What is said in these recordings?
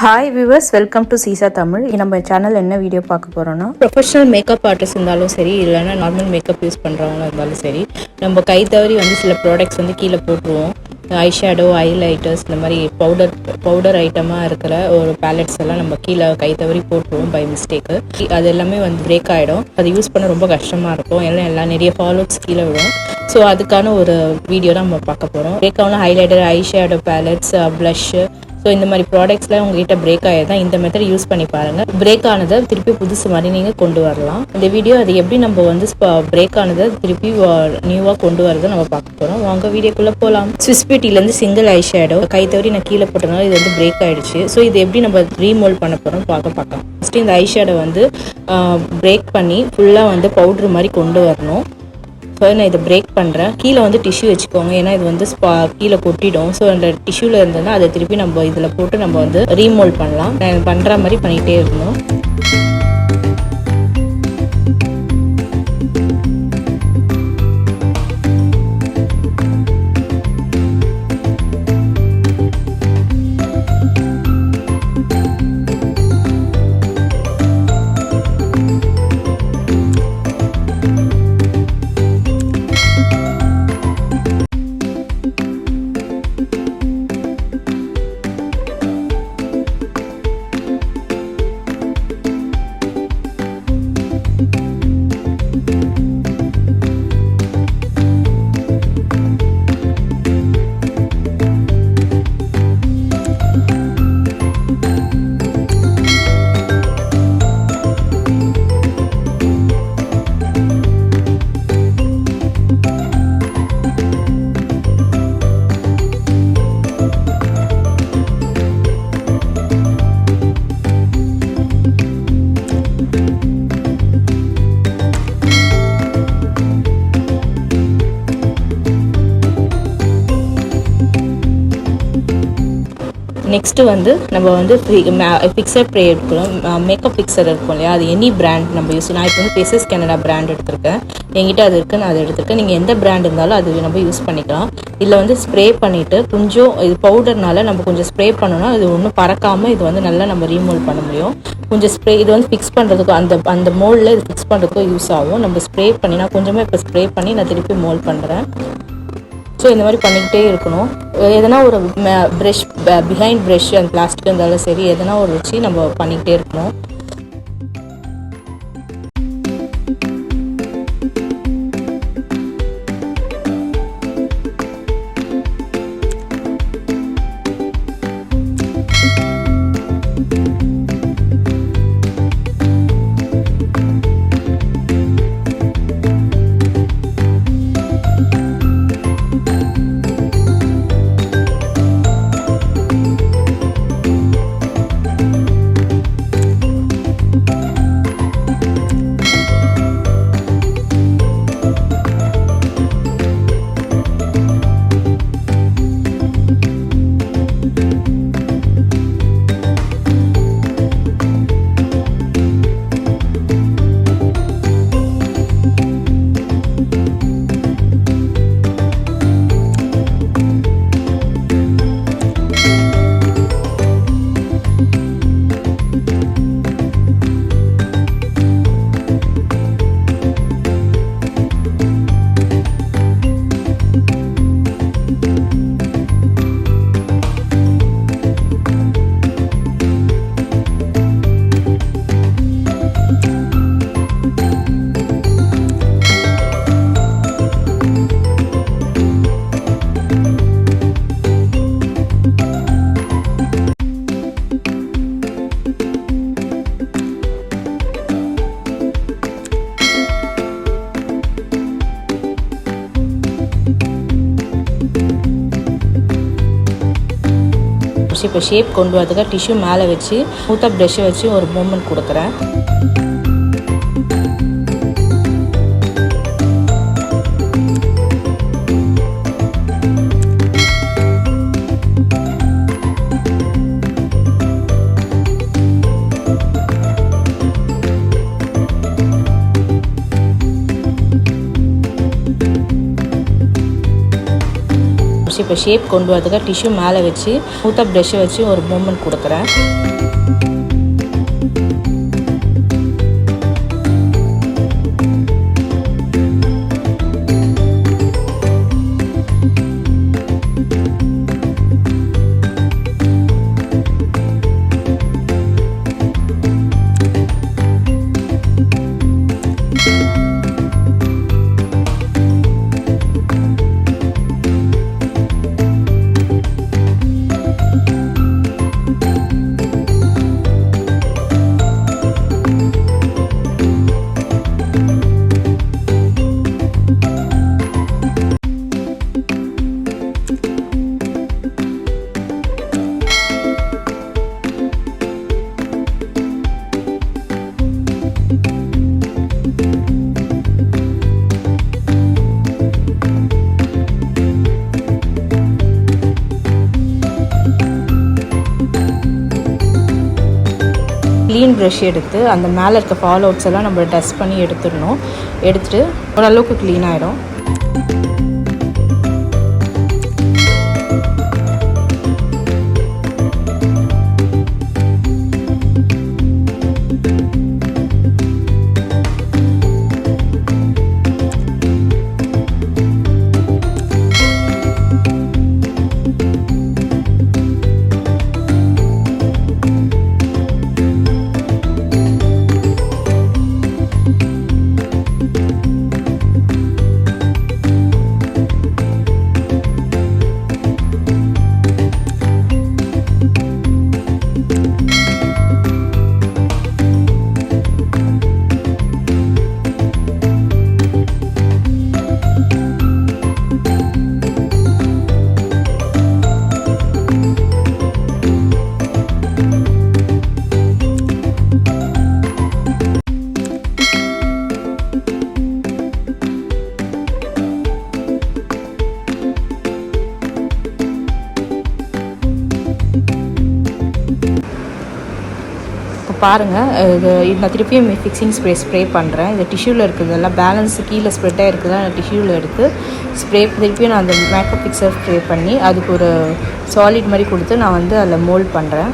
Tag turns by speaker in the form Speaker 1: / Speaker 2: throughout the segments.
Speaker 1: Hi viewers, welcome to Sisa Tamil. In our channel என்ன video பார்க்க போறோம்னா professional makeup artist இருந்தாலும் சரி இல்லனா normal makeup யூஸ் பண்றவங்க இருந்தாலும் சரி நம்ம கை தவறி வந்து சில ப்ராடக்ட்ஸ் வந்து கீழ போட்டுருவோம். eyeshadow, eyeliners இந்த மாதிரி பவுடர் ஐட்டமா இருக்கிற ஒரு பேலட்ஸ் எல்லாம் நம்ம கீழ கை தவறி போட்டுருவோம் பை மிஸ்டேக். அது எல்லாமே வந்து பிரேக் ஆயிடும். அது யூஸ் பண்ண ரொம்ப கஷ்டமா இருக்கும். எல்லாம் நிறைய ஃபாலோட்ஸ் கீழ விடும். ஸோ அதுக்கான ஒரு வீடியோ தான் நம்ம பார்க்க போறோம். பிரேக் ஆன highlighter, eyeshadow pallets, blush so இந்த மாதிரி ப்ராடக்ட்ஸ்லாம் உங்ககிட்ட பிரேக் ஆகிருந்தா இந்த மெத்தட் யூஸ் பண்ணி பாருங்கள். பிரேக் ஆனதை திருப்பி புதுசு மாதிரி நீங்கள் கொண்டு வரலாம். இந்த வீடியோ அது எப்படி நம்ம வந்து பிரேக் ஆனதை திருப்பி நியூவாக கொண்டு வரதை நம்ம பார்க்க போகிறோம். வாங்க வீடியோக்குள்ளே போகலாம். ஸ்விஸ் பியூட்டிலேருந்து சிங்கிள் ஐஷேடோ கை தவறி நான் கீழே போட்டதுனால இது வந்து பிரேக் ஆகிடுச்சு. ஸோ இது எப்படி நம்ம ரீமோல்ட் பண்ண போகிறோம் பார்க்கலாம். ஃபஸ்ட்டு இந்த ஐஷேடோ வந்து பிரேக் பண்ணி ஃபுல்லாக வந்து பவுட்ரு மாதிரி கொண்டு வரணும். ஸோ நான் இதை பிரேக் பண்ணுறேன். கீழே வந்து டிஷ்யூ வச்சுக்கோங்க, ஏன்னா இது வந்து கீழே கொட்டிடும். ஸோ அந்த டிஷ்யூவில் இருந்ததுன்னா அதை திருப்பி நம்ம இதில் போட்டு நம்ம வந்து ரீமோல்ட் பண்ணலாம். நான் பண்ணுற மாதிரி பண்ணிகிட்டே இருக்கணும். நெக்ஸ்ட்டு வந்து நம்ம வந்து ஃபிக்சர் ப்ரே எடுக்கணும். மேக்கப் ஃபிக்சர் இருக்கும் இல்லையா, அது எனி பிராண்ட் நம்ம யூஸ். நான் இப்போ வந்து பேசஸ் கனடா பிராண்ட் எடுத்திருக்கேன். என்கிட்ட அது இருக்குது, நான் அதை எடுத்திருக்கேன். நீங்கள் எந்த பிராண்ட் இருந்தாலும் அது நம்ம யூஸ் பண்ணிக்கலாம். இதில் வந்து ஸ்ப்ரே பண்ணிவிட்டு கொஞ்சம் இது பவுடர்னால நம்ம கொஞ்சம் ஸ்ப்ரே பண்ணோன்னா இது ஒன்றும் பறக்காமல் இது வந்து நல்லா நம்ம ரீமோல்ட் பண்ண முடியும். கொஞ்சம் ஸ்ப்ரே இது வந்து ஃபிக்ஸ் பண்ணுறதுக்கும் அந்த மோல்டில் இது ஃபிக்ஸ் பண்ணுறதுக்கும் யூஸ் ஆகும். நம்ம ஸ்ப்ரே பண்ணி நான் கொஞ்சமாக இப்போ ஸ்ப்ரே பண்ணி நான் திருப்பி மோல்ட் பண்ணுறேன். ஸோ இந்த மாதிரி பண்ணிக்கிட்டே இருக்கணும். எதனா ஒரு ப்ரெஷ், பிஹைண்ட் ப்ரெஷ் அந்த பிளாஸ்டிக் இருந்தாலும் சரி, எதனா ஒரு வச்சு நம்ம பண்ணிக்கிட்டே இருக்கணும். இப்போ ஷேப் கொண்டு வரதுக்காக டிஷ்யூ மேலே வச்சு ஸ்மூத்தாக ப்ரெஷ்ஷை வச்சு ஒரு மூமெண்ட் கொடுக்குறேன். இப்போ ஷேப் கொண்டு வரதுக்காக டிஷ்யூ மேலே வச்சு ஸ்மூத்தாக ப்ரஷ்ஷை வச்சு ஒரு மூமெண்ட் கொடுக்குறேன். க்ளீன் ப்ரஷ் எடுத்து அந்த மேலே இருக்க ஃபால் அவுட்ஸ் எல்லாம் நம்ம டஸ்ட் பண்ணி எடுத்துடணும். எடுத்துகிட்டு ஓரளவுக்கு க்ளீன் ஆகிடும். பாருங்கள், நான் திருப்பியும் ஃபிக்ஸிங் ஸ்ப்ரே பண்ணுறேன். இந்த டிஷ்யூவில் இருக்கிறதெல்லாம் பேலன்ஸ் கீழே ஸ்ப்ரெட்டாக இருக்குதா டிஷ்யூவில் எடுத்து திருப்பியும் நான் அந்த மேக்கப் ஃபிக்ஸர் ஸ்ப்ரே பண்ணி அதுக்கு ஒரு சாலிட் மாதிரி கொடுத்து நான் வந்து அதில் மோல்ட் பண்ணுறேன்.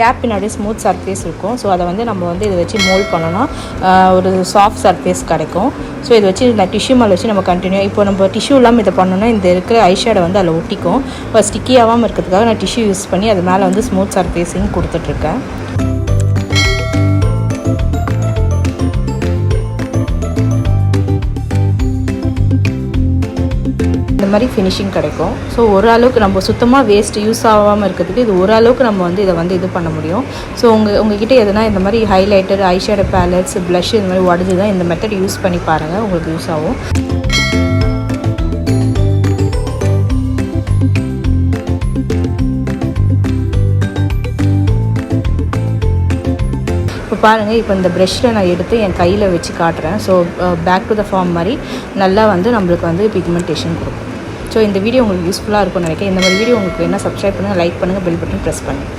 Speaker 1: கேப் பின்னாடி ஸ்மூத் சர்ஃபேஸ் இருக்கும். ஸோ அதை வந்து நம்ம வந்து இதை வச்சு மோல்ட் பண்ணோன்னா ஒரு சாஃப்ட் சர்ஃபேஸ் கிடைக்கும். ஸோ இதை வச்சு நான் டிஷ்யூ மேலே வச்சு நம்ம கண்டினியூ இப்போ நம்ம டிஷ்யூ இல்லாமல் இதை பண்ணோன்னா இந்த இருக்கிற ஐஷேடோ வந்து அதில் ஒட்டிக்கும். இப்போ ஸ்டிக்கி ஆகாமல் இருக்கிறதுக்காக நான் டிஷ்யூ யூஸ் பண்ணி அது மேலே வந்து ஸ்மூத் சர்ஃபேஸிங் கொடுத்துட்ருக்கேன். இந்த மாதிரி ஃபினிஷிங் கிடைக்கும். ஸோ ஓரளவுக்கு நம்ம சுத்தமாக வேஸ்ட் யூஸ் ஆகாமல் இருக்கிறதுக்கு இது ஓரளவுக்கு நம்ம வந்து இதை வந்து இது பண்ண முடியும். ஸோ உங்ககிட்ட எதுனா இந்த மாதிரி ஹைலைட்டர், ஐஷேடோ பேலட்ஸ், ப்ளஷ் இந்த மாதிரி உடஞ்சி தான் இந்த மெத்தட் யூஸ் பண்ணி பாருங்கள், உங்களுக்கு யூஸ் ஆகும். இப்போ பாருங்கள், இப்போ இந்த ப்ரெஷ்ஷில் நான் எடுத்து என் கையில் வச்சு காட்டுறேன். So back to the form மாதிரி நல்லா வந்து நம்மளுக்கு வந்து பிக்மெண்டேஷன் கொடுக்கும். ஸோ இந்த வீடியோ உங்களுக்கு யூஸ்ஃபுல்லாக இருக்கும்னு நினைக்கிறேன். இந்த மாதிரி வீடியோ உங்களுக்கு என்ன சப்ஸ்கிரைப் பண்ணுங்கள், லைக் பண்ணுங்கள், பெல் பட்டன் ப்ரெஸ் பண்ணுங்கள்.